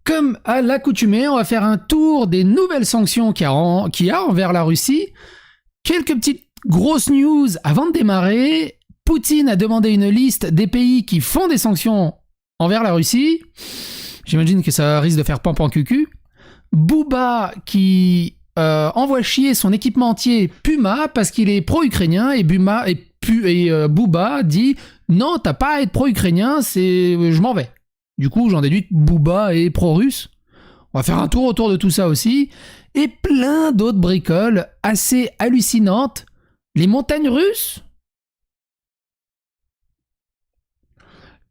Comme à l'accoutumée, on va faire un tour des nouvelles sanctions qu'il y a envers la Russie. Quelques petites grosses news avant de démarrer. Poutine a demandé une liste des pays qui font des sanctions envers la Russie. J'imagine que ça risque de faire pampan cucu. Booba qui envoie chier son équipementier Puma parce qu'il est pro-ukrainien et Booba dit non, t'as pas à être pro-ukrainien, je m'en vais. Du coup, j'en déduis que Booba est pro-russe. On va faire un tour autour de tout ça aussi. Et plein d'autres bricoles assez hallucinantes. Les montagnes russes.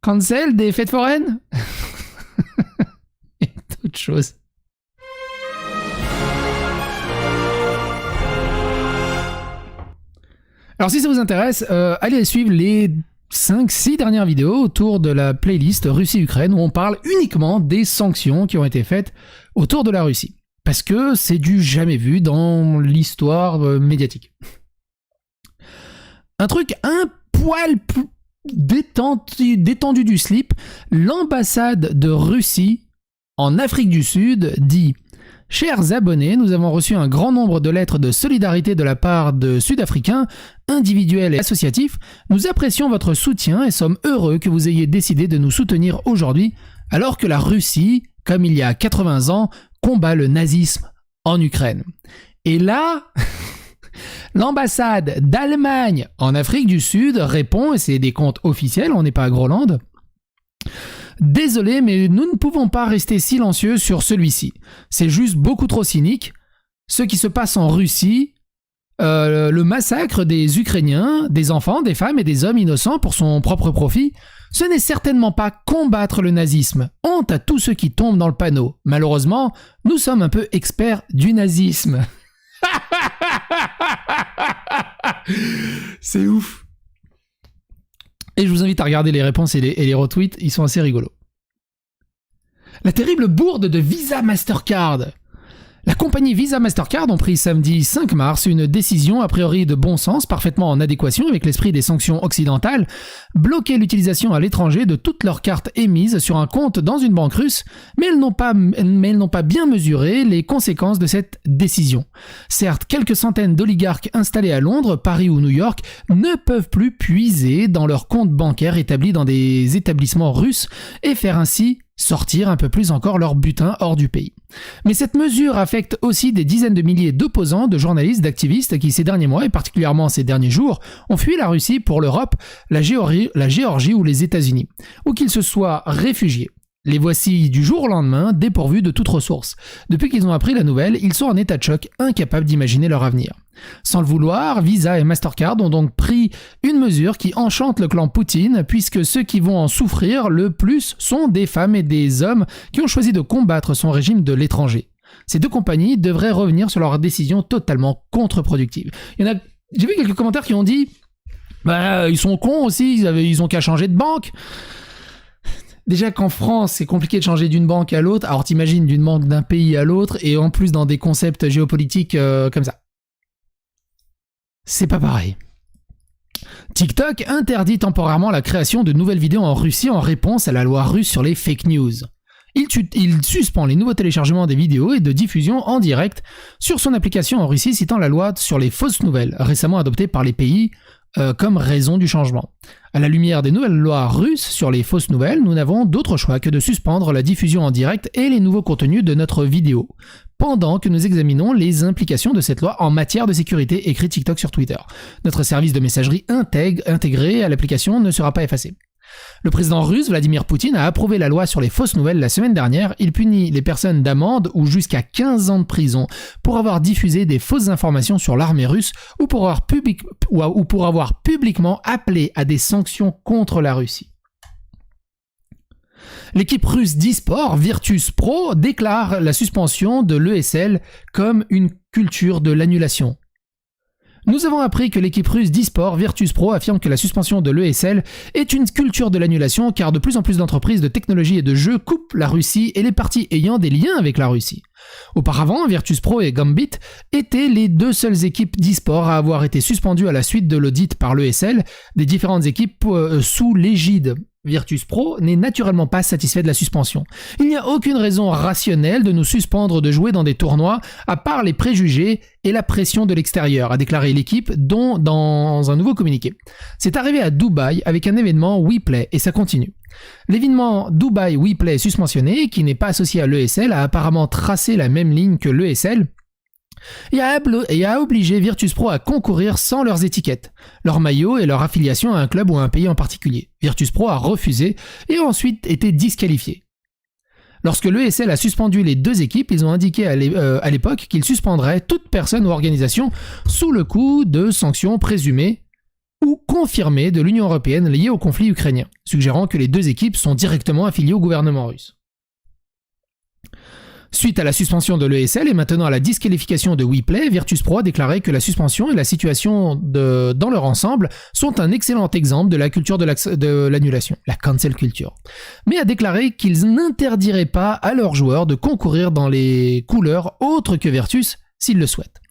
Cancel des fêtes foraines. Et d'autres choses. Alors si ça vous intéresse, allez suivre les 5-6 dernières vidéos autour de la playlist Russie-Ukraine où on parle uniquement des sanctions qui ont été faites autour de la Russie. Parce que c'est du jamais vu dans l'histoire médiatique. Un truc un poil détendu du slip, l'ambassade de Russie en Afrique du Sud dit « Chers abonnés, nous avons reçu un grand nombre de lettres de solidarité de la part de Sud-Africains, individuels et associatifs. Nous apprécions votre soutien et sommes heureux que vous ayez décidé de nous soutenir aujourd'hui, alors que la Russie, comme il y a 80 ans, combat le nazisme en Ukraine. » Et là, l'ambassade d'Allemagne en Afrique du Sud répond, et c'est des comptes officiels, on n'est pas à Groland. Désolé, mais nous ne pouvons pas rester silencieux sur celui-ci. C'est juste beaucoup trop cynique. Ce qui se passe en Russie, le massacre des Ukrainiens, des enfants, des femmes et des hommes innocents pour son propre profit, ce n'est certainement pas combattre le nazisme. Honte à tous ceux qui tombent dans le panneau. Malheureusement, nous sommes un peu experts du nazisme. C'est ouf. Et je vous invite à regarder les réponses et les retweets, ils sont assez rigolos. La terrible bourde de Visa Mastercard. La compagnie Visa Mastercard ont pris samedi 5 mars une décision a priori de bon sens, parfaitement en adéquation avec l'esprit des sanctions occidentales, bloquer l'utilisation à l'étranger de toutes leurs cartes émises sur un compte dans une banque russe, mais elles n'ont pas bien mesuré les conséquences de cette décision. Certes, quelques centaines d'oligarques installés à Londres, Paris ou New York ne peuvent plus puiser dans leurs comptes bancaires établis dans des établissements russes et faire ainsi sortir un peu plus encore leur butin hors du pays. Mais cette mesure affecte aussi des dizaines de milliers d'opposants, de journalistes, d'activistes qui ces derniers mois, et particulièrement ces derniers jours, ont fui la Russie pour l'Europe, la Géorgie ou les États-Unis, ou qu'ils se soient réfugiés. Les voici du jour au lendemain, dépourvus de toute ressource. Depuis qu'ils ont appris la nouvelle, ils sont en état de choc, incapables d'imaginer leur avenir. Sans le vouloir, Visa et Mastercard ont donc pris une mesure qui enchante le clan Poutine, puisque ceux qui vont en souffrir le plus sont des femmes et des hommes qui ont choisi de combattre son régime de l'étranger. Ces deux compagnies devraient revenir sur leur décision totalement contre-productive. J'ai vu quelques commentaires qui ont dit ils sont cons aussi, ils ont qu'à changer de banque. Déjà qu'en France, c'est compliqué de changer d'une banque à l'autre, alors t'imagines d'une banque d'un pays à l'autre, et en plus dans des concepts géopolitiques comme ça. C'est pas pareil. TikTok interdit temporairement la création de nouvelles vidéos en Russie en réponse à la loi russe sur les fake news. Il suspend les nouveaux téléchargements des vidéos et de diffusion en direct sur son application en Russie, citant la loi sur les fausses nouvelles, récemment adoptée par les pays comme raison du changement. À la lumière des nouvelles lois russes sur les fausses nouvelles, nous n'avons d'autre choix que de suspendre la diffusion en direct et les nouveaux contenus de notre vidéo, pendant que nous examinons les implications de cette loi en matière de sécurité, écrit TikTok sur Twitter. Notre service de messagerie intégré à l'application ne sera pas effacé. Le président russe Vladimir Poutine a approuvé la loi sur les fausses nouvelles la semaine dernière. Il punit les personnes d'amende ou jusqu'à 15 ans de prison pour avoir diffusé des fausses informations sur l'armée russe ou pour avoir publiquement appelé à des sanctions contre la Russie. L'équipe russe d'e-sport Virtus Pro déclare la suspension de l'ESL comme une culture de l'annulation. Nous avons appris que l'équipe russe d'e-sport Virtus Pro affirme que la suspension de l'ESL est une culture de l'annulation car de plus en plus d'entreprises de technologie et de jeux coupent la Russie et les parties ayant des liens avec la Russie. Auparavant, Virtus.pro et Gambit étaient les deux seules équipes d'e-sport à avoir été suspendues à la suite de l'audit par l'ESL des différentes équipes sous l'égide. Virtus.pro n'est naturellement pas satisfait de la suspension. Il n'y a aucune raison rationnelle de nous suspendre de jouer dans des tournois à part les préjugés et la pression de l'extérieur, a déclaré l'équipe dans un nouveau communiqué. C'est arrivé à Dubaï avec un événement WePlay et ça continue. L'événement Dubaï WePlay suspensionné, qui n'est pas associé à l'ESL, a apparemment tracé la même ligne que l'ESL et a obligé Virtus.pro à concourir sans leurs étiquettes, leur maillot et leur affiliation à un club ou à un pays en particulier. Virtus.pro a refusé et a ensuite été disqualifié. Lorsque l'ESL a suspendu les deux équipes, ils ont indiqué à l'époque qu'ils suspendraient toute personne ou organisation sous le coup de sanctions présumées ou confirmées de l'Union européenne liées au conflit ukrainien, suggérant que les deux équipes sont directement affiliées au gouvernement russe. Suite à la suspension de l'ESL et maintenant à la disqualification de WePlay, Virtus.pro a déclaré que la suspension et la situation dans leur ensemble sont un excellent exemple de la culture de l'annulation, la cancel culture, mais a déclaré qu'ils n'interdiraient pas à leurs joueurs de concourir dans les couleurs autres que Virtus s'ils le souhaitent.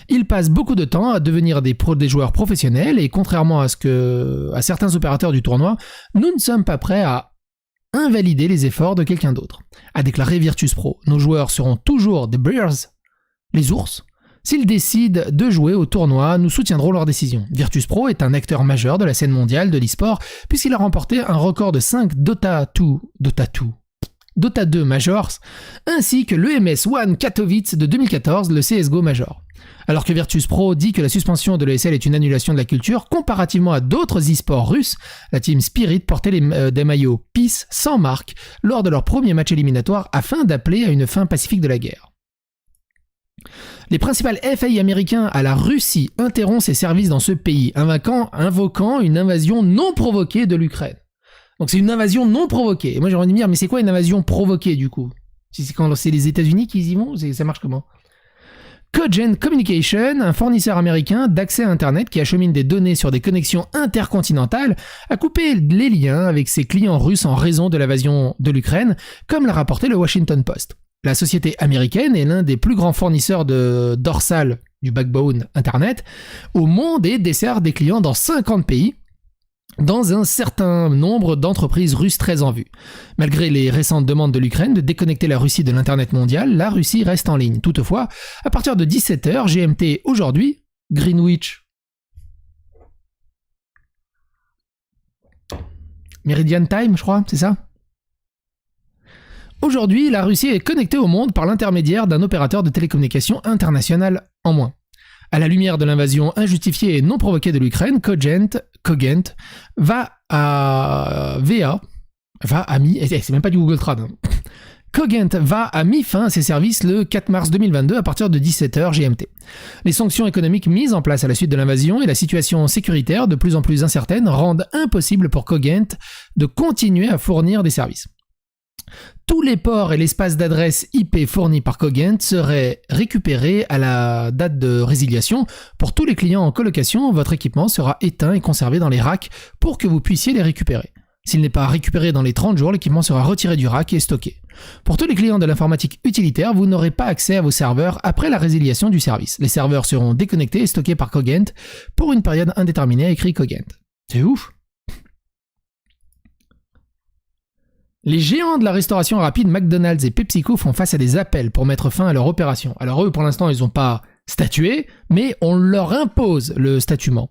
Ils passent beaucoup de temps à devenir des joueurs professionnels et contrairement à certains opérateurs du tournoi, nous ne sommes pas prêts à invalider les efforts de quelqu'un d'autre, a déclaré Virtus.pro. Nos joueurs seront toujours des Bears, les ours. S'ils décident de jouer au tournoi, nous soutiendrons leur décision. Virtus.pro est un acteur majeur de la scène mondiale de l'e-sport puisqu'il a remporté un record de 5 Dota 2 Majors, ainsi que l'EMS One Katowice de 2014, le CSGO Major. Alors que Virtus.pro dit que la suspension de l'ESL est une annulation de la culture, comparativement à d'autres e-sports russes, la team Spirit portait des maillots Peace sans marque lors de leur premier match éliminatoire afin d'appeler à une fin pacifique de la guerre. Les principales FAI américains à la Russie interrompent ses services dans ce pays, invoquant une invasion non provoquée de l'Ukraine. Donc c'est une invasion non provoquée. Et moi j'aurais envie de me dire, mais c'est quoi une invasion provoquée du coup ? Si c'est quand c'est les États-Unis qui y vont, ça marche comment ? Cogent Communication, un fournisseur américain d'accès à Internet qui achemine des données sur des connexions intercontinentales, a coupé les liens avec ses clients russes en raison de l'invasion de l'Ukraine, comme l'a rapporté le Washington Post. La société américaine est l'un des plus grands fournisseurs de dorsal du backbone Internet au monde et dessert des clients dans 50 pays, dans un certain nombre d'entreprises russes très en vue. Malgré les récentes demandes de l'Ukraine de déconnecter la Russie de l'Internet mondial, la Russie reste en ligne. Toutefois, à partir de 17h GMT aujourd'hui, Greenwich Meridian Time, je crois, c'est ça ? Aujourd'hui, la Russie est connectée au monde par l'intermédiaire d'un opérateur de télécommunications international en moins. À la lumière de l'invasion injustifiée et non provoquée de l'Ukraine, Cogent c'est même pas du Google Trad. Cogent a mis fin à ses services le 4 mars 2022 à partir de 17h GMT. Les sanctions économiques mises en place à la suite de l'invasion et la situation sécuritaire de plus en plus incertaine rendent impossible pour Cogent de continuer à fournir des services. Tous les ports et l'espace d'adresse IP fournis par Cogent seraient récupérés à la date de résiliation. Pour tous les clients en colocation, votre équipement sera éteint et conservé dans les racks pour que vous puissiez les récupérer. S'il n'est pas récupéré dans les 30 jours, l'équipement sera retiré du rack et stocké. Pour tous les clients de l'informatique utilitaire, vous n'aurez pas accès à vos serveurs après la résiliation du service. Les serveurs seront déconnectés et stockés par Cogent pour une période indéterminée, a écrit Cogent. C'est ouf! Les géants de la restauration rapide McDonald's et PepsiCo font face à des appels pour mettre fin à leur opération. Alors eux, pour l'instant, ils n'ont pas statué, mais on leur impose le statuement.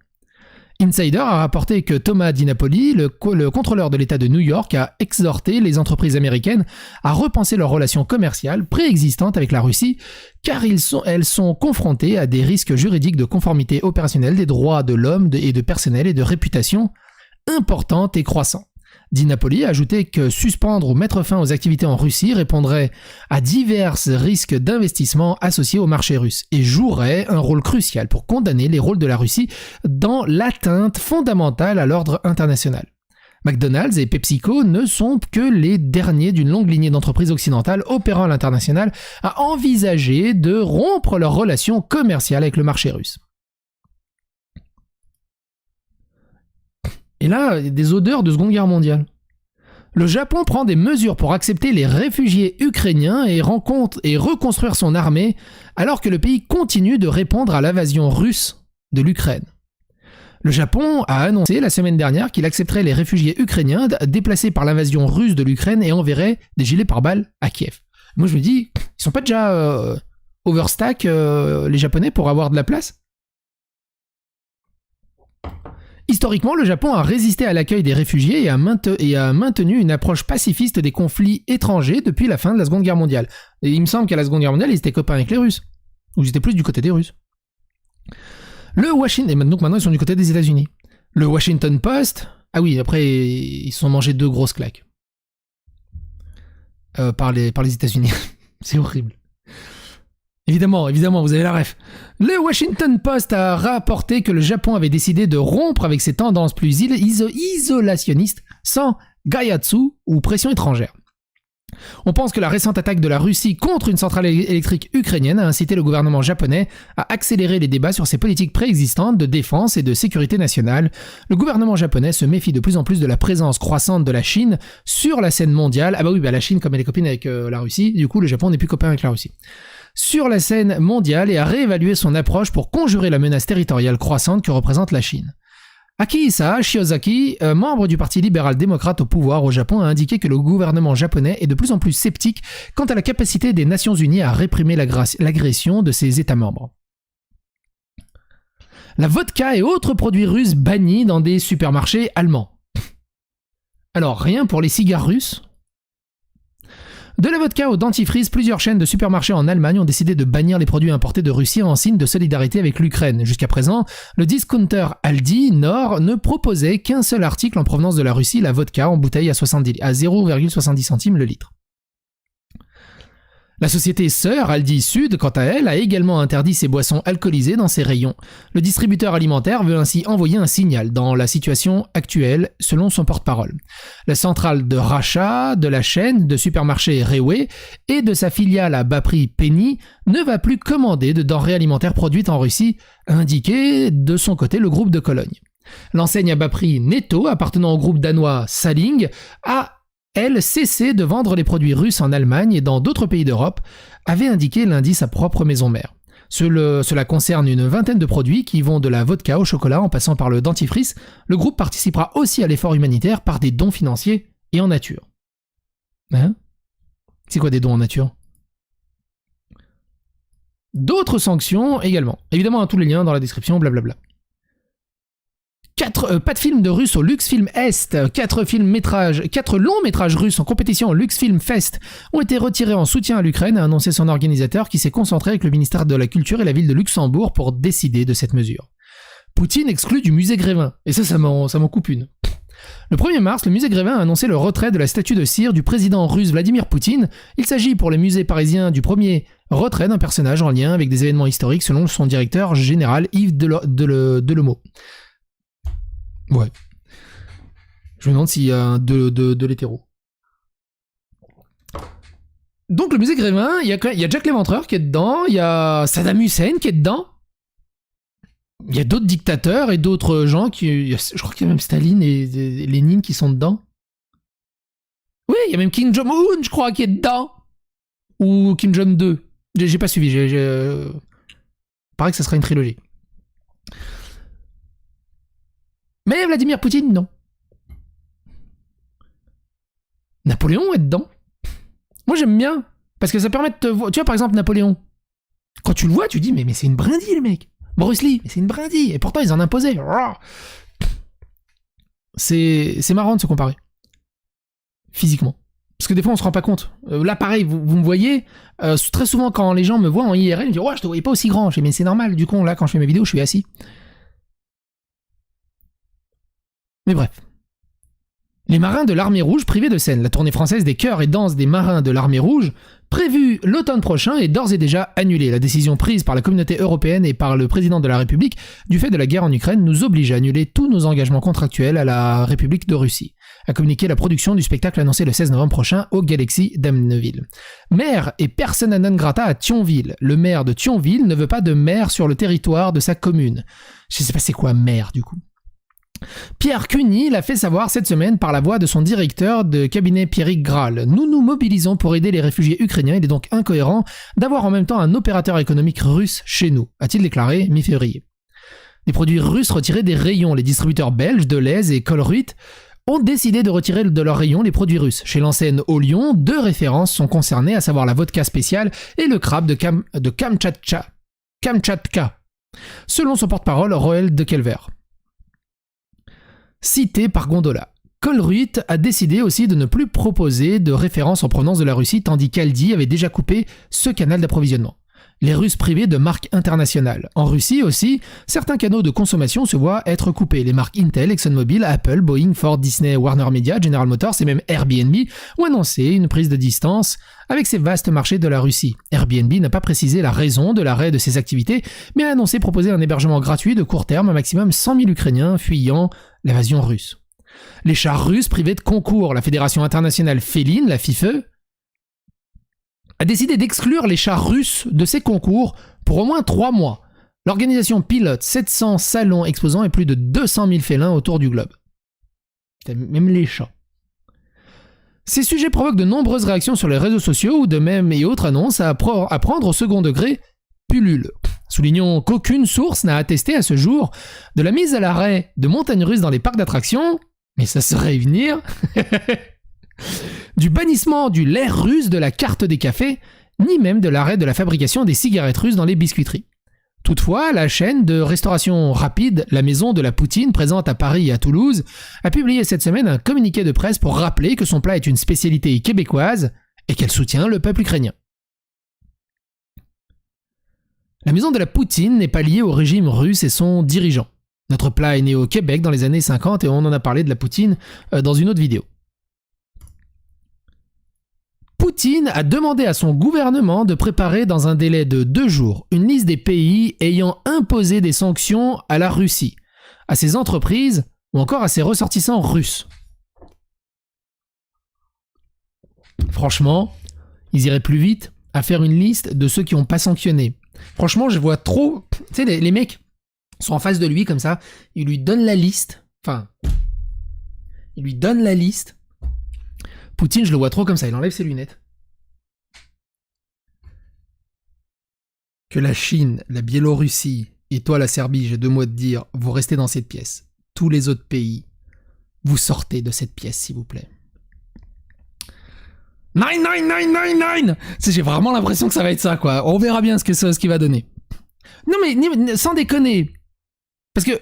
Insider a rapporté que Thomas DiNapoli, le contrôleur de l'État de New York, a exhorté les entreprises américaines à repenser leurs relations commerciales préexistantes avec la Russie, car elles sont confrontées à des risques juridiques de conformité opérationnelle des droits de l'homme et de personnel et de réputation importantes et croissants. DiNapoli a ajouté que suspendre ou mettre fin aux activités en Russie répondrait à divers risques d'investissement associés au marché russe et jouerait un rôle crucial pour condamner les rôles de la Russie dans l'atteinte fondamentale à l'ordre international. McDonald's et PepsiCo ne sont que les derniers d'une longue lignée d'entreprises occidentales opérant à l'international à envisager de rompre leurs relations commerciales avec le marché russe. Et là, il y a des odeurs de Seconde Guerre mondiale. Le Japon prend des mesures pour accepter les réfugiés ukrainiens et reconstruire son armée alors que le pays continue de répondre à l'invasion russe de l'Ukraine. Le Japon a annoncé la semaine dernière qu'il accepterait les réfugiés ukrainiens déplacés par l'invasion russe de l'Ukraine et enverrait des gilets pare-balles à Kiev. Moi je me dis, ils sont pas déjà overstack les Japonais pour avoir de la place ? Historiquement, le Japon a résisté à l'accueil des réfugiés et a maintenu une approche pacifiste des conflits étrangers depuis la fin de la Seconde Guerre mondiale. Et il me semble qu'à la Seconde Guerre mondiale, ils étaient copains avec les Russes. Ou ils étaient plus du côté des Russes. Et donc maintenant, ils sont du côté des États-Unis. Le Washington Post... Ah oui, après, ils se sont mangés 2 grosses claques. Par les États-Unis. C'est horrible. Évidemment, vous avez la ref. Le Washington Post a rapporté que le Japon avait décidé de rompre avec ses tendances plus isolationnistes sans gaiatsu ou pression étrangère. On pense que la récente attaque de la Russie contre une centrale électrique ukrainienne a incité le gouvernement japonais à accélérer les débats sur ses politiques préexistantes de défense et de sécurité nationale. Le gouvernement japonais se méfie de plus en plus de la présence croissante de la Chine sur la scène mondiale. Ah bah oui, la Chine, comme elle est copine avec la Russie, du coup le Japon n'est plus copain avec la Russie. Sur la scène mondiale et a réévalué son approche pour conjurer la menace territoriale croissante que représente la Chine. Akihisa Shiozaki, membre du Parti libéral-démocrate au pouvoir au Japon, a indiqué que le gouvernement japonais est de plus en plus sceptique quant à la capacité des Nations Unies à réprimer l'agression de ses États membres. La vodka et autres produits russes bannis dans des supermarchés allemands. Alors, rien pour les cigares russes ? De la vodka au dentifrice, plusieurs chaînes de supermarchés en Allemagne ont décidé de bannir les produits importés de Russie en signe de solidarité avec l'Ukraine. Jusqu'à présent, le discounter Aldi Nord ne proposait qu'un seul article en provenance de la Russie, la vodka en bouteille à 0,70 centimes le litre. La société sœur Aldi Sud, quant à elle, a également interdit ses boissons alcoolisées dans ses rayons. Le distributeur alimentaire veut ainsi envoyer un signal dans la situation actuelle, selon son porte-parole. La centrale de rachat de la chaîne de supermarchés Rewe et de sa filiale à bas prix Penny ne va plus commander de denrées alimentaires produites en Russie, a indiqué de son côté le groupe de Cologne. L'enseigne à bas prix Netto, appartenant au groupe danois Salling, a elle cessé de vendre les produits russes en Allemagne et dans d'autres pays d'Europe, avait indiqué lundi sa propre maison mère. Cela concerne une vingtaine de produits qui vont de la vodka au chocolat en passant par le dentifrice. Le groupe participera aussi à l'effort humanitaire par des dons financiers et en nature. Hein ? C'est quoi des dons en nature ? D'autres sanctions également. Évidemment, tous les liens dans la description, blablabla. Pas de films de Russes au Luxfilm Est, 4 longs métrages russes en compétition au Luxfilm Fest ont été retirés en soutien à l'Ukraine, a annoncé son organisateur qui s'est concentré avec le ministère de la Culture et la ville de Luxembourg pour décider de cette mesure. Poutine exclut du musée Grévin, et ça m'en coupe une. Le 1er mars, le musée Grévin a annoncé le retrait de la statue de cire du président russe Vladimir Poutine. Il s'agit pour les musées parisiens du premier retrait d'un personnage en lien avec des événements historiques selon son directeur général Yves Delemo. Ouais. Je me demande s'il y a un de l'hétéro. Donc le musée Grévin, il y a Jack l'Éventreur qui est dedans, il y a Saddam Hussein qui est dedans, il y a d'autres dictateurs et d'autres gens je crois qu'il y a même Staline et Lénine qui sont dedans. Oui, il y a même Kim Jong-un, je crois, qui est dedans. Ou Kim Jong-2. J'ai pas suivi, paraît que ça sera une trilogie. Mais Vladimir Poutine, non. Napoléon est dedans. Moi, j'aime bien. Parce que ça permet de te voir. Tu vois, par exemple, Napoléon. Quand tu le vois, tu dis, mais c'est une brindille, le mec. Bruce Lee, mais c'est une brindille. Et pourtant, ils en imposaient. C'est marrant de se comparer. Physiquement. Parce que des fois, on se rend pas compte. Là, pareil, vous me voyez. Très souvent, quand les gens me voient en IRL, ils me disent, ouais, je te voyais pas aussi grand. Je dis, mais c'est normal. Du coup, là, quand je fais mes vidéos, je suis assis. Mais bref. Les marins de l'Armée Rouge privés de scène. La tournée française des chœurs et danses des marins de l'Armée Rouge, prévue l'automne prochain, est d'ores et déjà annulée. La décision prise par la communauté européenne et par le président de la République, du fait de la guerre en Ukraine, nous oblige à annuler tous nos engagements contractuels à la République de Russie, a communiqué la production du spectacle annoncé le 16 novembre prochain au Galaxy d'Amneville. Maire et persona non grata à Thionville. Le maire de Thionville ne veut pas de maire sur le territoire de sa commune. Je sais pas c'est quoi maire du coup. Pierre Cuny l'a fait savoir cette semaine par la voix de son directeur de cabinet Pierrick Graal. Nous nous mobilisons pour aider les réfugiés ukrainiens. Il est donc incohérent d'avoir en même temps un opérateur économique russe chez nous, a-t-il déclaré mi-février. Des produits russes retirés des rayons. Les distributeurs belges Deleuze et Colruyt ont décidé de retirer de leurs rayons les produits russes. Chez l'enseigne au Lyon, 2 références sont concernées, à savoir la vodka spéciale et le crabe de Kamtchatka. Selon son porte-parole, Roel de Kelver. Cité par Gondola. Colruyt a décidé aussi de ne plus proposer de références en provenance de la Russie, tandis qu'Aldi avait déjà coupé ce canal d'approvisionnement. Les Russes privés de marques internationales. En Russie aussi, certains canaux de consommation se voient être coupés. Les marques Intel, ExxonMobil, Apple, Boeing, Ford, Disney, Warner Media, General Motors et même Airbnb ont annoncé une prise de distance avec ces vastes marchés de la Russie. Airbnb n'a pas précisé la raison de l'arrêt de ses activités, mais a annoncé proposer un hébergement gratuit de court terme à maximum 100 000 Ukrainiens fuyant l'invasion russe. Les chars russes privés de concours. La Fédération internationale féline, la FIFE, a décidé d'exclure les chars russes de ces concours pour au moins 3 mois. L'organisation pilote 700 salons exposants et plus de 200 000 félins autour du globe. Même les chats. Ces sujets provoquent de nombreuses réactions sur les réseaux sociaux où de même et autres annonces à prendre au second degré pullulent. Soulignons qu'aucune source n'a attesté à ce jour de la mise à l'arrêt de montagnes russes dans les parcs d'attractions, mais ça serait y venir, du bannissement du lait russe de la carte des cafés, ni même de l'arrêt de la fabrication des cigarettes russes dans les biscuiteries. Toutefois, la chaîne de restauration rapide, la Maison de la Poutine, présente à Paris et à Toulouse, a publié cette semaine un communiqué de presse pour rappeler que son plat est une spécialité québécoise et qu'elle soutient le peuple ukrainien. La Maison de la Poutine n'est pas liée au régime russe et son dirigeant. Notre plat est né au Québec dans les années 50 et on en a parlé de la poutine dans une autre vidéo. Poutine a demandé à son gouvernement de préparer dans un délai de 2 jours une liste des pays ayant imposé des sanctions à la Russie, à ses entreprises ou encore à ses ressortissants russes. Franchement, ils iraient plus vite à faire une liste de ceux qui n'ont pas sanctionné. Franchement, je vois trop... Tu sais, les mecs sont en face de lui comme ça, ils lui donnent la liste. Poutine, je le vois trop comme ça, il enlève ses lunettes. Que la Chine, la Biélorussie et toi la Serbie, j'ai 2 mots à te dire, vous restez dans cette pièce. Tous les autres pays, vous sortez de cette pièce, s'il vous plaît. 9. J'ai vraiment l'impression que ça va être ça, quoi. On verra bien ce qu'il va donner. Non mais, sans déconner. Parce que,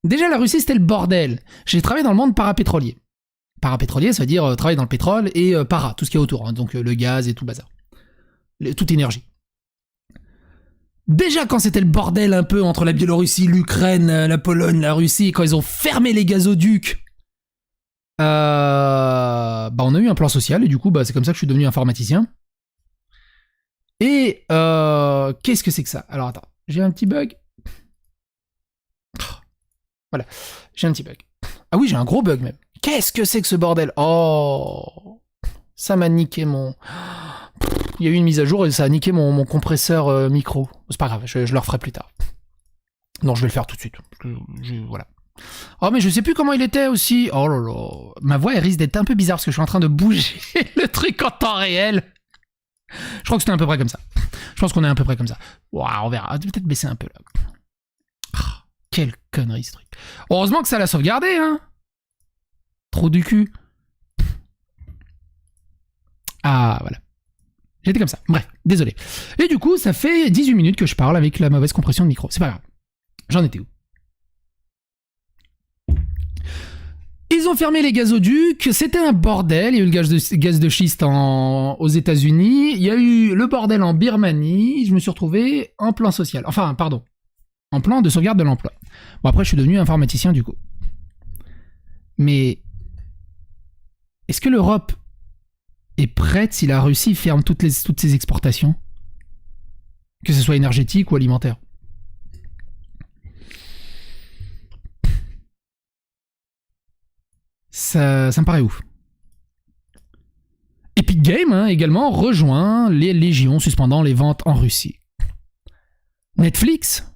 déjà la Russie c'était le bordel. J'ai travaillé dans le monde parapétrolier. Parapétrolier, ça veut dire travailler dans le pétrole et para, tout ce qui est autour, hein, donc le gaz et tout le bazar. Toute énergie. Déjà quand c'était le bordel un peu entre la Biélorussie, l'Ukraine, la Pologne, la Russie, quand ils ont fermé les gazoducs, on a eu un plan social et du coup c'est comme ça que je suis devenu informaticien. Et qu'est-ce que c'est que ça? Alors attends, j'ai un petit bug. Voilà, j'ai un petit bug. Ah oui, j'ai un gros bug même. Qu'est-ce que c'est que ce bordel? Oh, ça m'a niqué mon... Il y a eu une mise à jour et ça a niqué mon compresseur micro. C'est pas grave, je le referai plus tard. Non, je vais le faire tout de suite. Voilà. Oh, mais je sais plus comment il était aussi. Oh là là. Ma voix, elle risque d'être un peu bizarre parce que je suis en train de bouger le truc en temps réel. Je crois que c'était à peu près comme ça. Je pense qu'on est à peu près comme ça. Waouh, on verra. Peut-être baisser un peu là. Oh, quelle connerie ce truc. Heureusement que ça l'a sauvegardé, hein. Trop du cul. Ah, voilà. J'étais comme ça. Bref, désolé. Et du coup, ça fait 18 minutes que je parle avec la mauvaise compression de micro. C'est pas grave. J'en étais où? Ils ont fermé les gazoducs, c'était un bordel. Il y a eu le gaz de schiste aux États-Unis. Il y a eu le bordel en Birmanie. Je me suis retrouvé en plan social. Enfin, pardon. En plan de sauvegarde de l'emploi. Bon, après, je suis devenu informaticien du coup. Mais est-ce que l'Europe est prête si la Russie ferme toutes ses exportations? Que ce soit énergétique ou alimentaire. Ça me paraît ouf. Epic Games, également, rejoint les légions suspendant les ventes en Russie. Netflix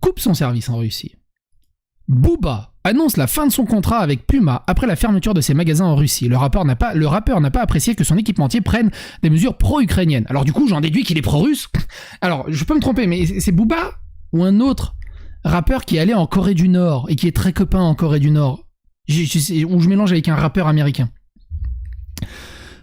coupe son service en Russie. Booba annonce la fin de son contrat avec Puma après la fermeture de ses magasins en Russie. Le rappeur n'a pas apprécié que son équipementier prenne des mesures pro-ukrainiennes. Alors du coup, j'en déduis qu'il est pro-russe. Alors, je peux me tromper, mais c'est Booba ou un autre rappeur qui est allé en Corée du Nord et qui est très copain en Corée du Nord, où je mélange avec un rappeur américain.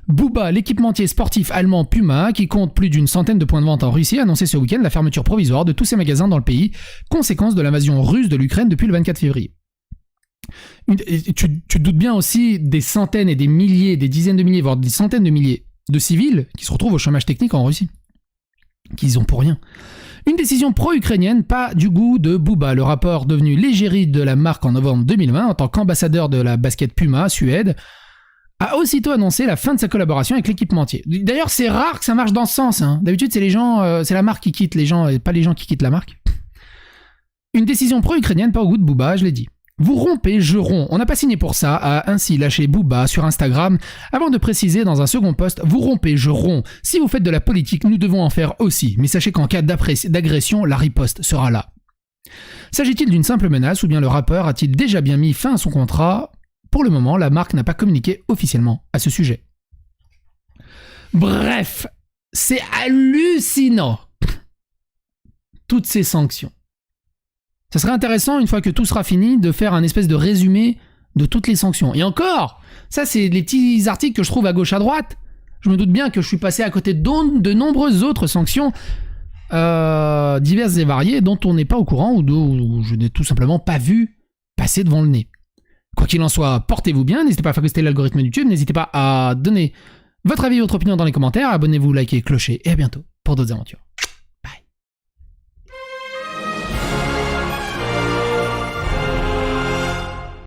Booba, l'équipementier sportif allemand Puma, qui compte plus d'une centaine de points de vente en Russie, a annoncé ce week-end la fermeture provisoire de tous ses magasins dans le pays, conséquence de l'invasion russe de l'Ukraine depuis le 24 février. Tu te doutes bien aussi des centaines et des milliers, des dizaines de milliers, voire des centaines de milliers de civils qui se retrouvent au chômage technique en Russie. Qu'ils ont pour rien. Une décision pro-ukrainienne, pas du goût de Booba, le rappeur devenu l'égérie de la marque en novembre 2020 en tant qu'ambassadeur de la basket Puma, Suède, a aussitôt annoncé la fin de sa collaboration avec l'équipementier. D'ailleurs, c'est rare que ça marche dans ce sens. Hein. D'habitude, c'est les gens, c'est la marque qui quitte les gens et pas les gens qui quittent la marque. Une décision pro-ukrainienne, pas au goût de Booba, je l'ai dit. Vous rompez, je romps. On n'a pas signé pour ça, a ainsi lâché Booba sur Instagram, avant de préciser dans un second post, vous rompez, je romps. Si vous faites de la politique, nous devons en faire aussi. Mais sachez qu'en cas d'agression, la riposte sera là. S'agit-il d'une simple menace ou bien le rappeur a-t-il déjà bien mis fin à son contrat ? Pour le moment, la marque n'a pas communiqué officiellement à ce sujet. Bref, c'est hallucinant. Toutes ces sanctions. Ça serait intéressant, une fois que tout sera fini, de faire un espèce de résumé de toutes les sanctions. Et encore, ça c'est les petits articles que je trouve à gauche à droite. Je me doute bien que je suis passé à côté de nombreuses autres sanctions diverses et variées dont on n'est pas au courant ou je n'ai tout simplement pas vu passer devant le nez. Quoi qu'il en soit, portez-vous bien, n'hésitez pas à phagocyter l'algorithme de YouTube, n'hésitez pas à donner votre avis et votre opinion dans les commentaires, abonnez-vous, likez, clochez, et à bientôt pour d'autres aventures.